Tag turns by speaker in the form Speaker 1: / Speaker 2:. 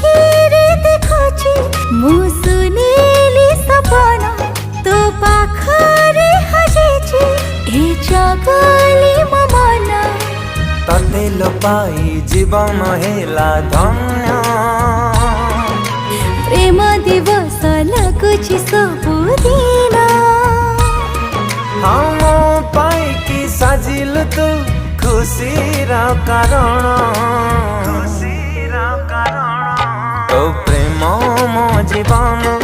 Speaker 1: आखिरे देखुची मु सुनीली सपना तो पाखरे हजेची ए जगली मो मन
Speaker 2: तते लो पाई जीवन हेला धन्य
Speaker 1: प्रेम दिवस लगुची सबुदिन
Speaker 2: हम पाई साजिल तू खुशी रा कारण तो प्रेम मो जीवन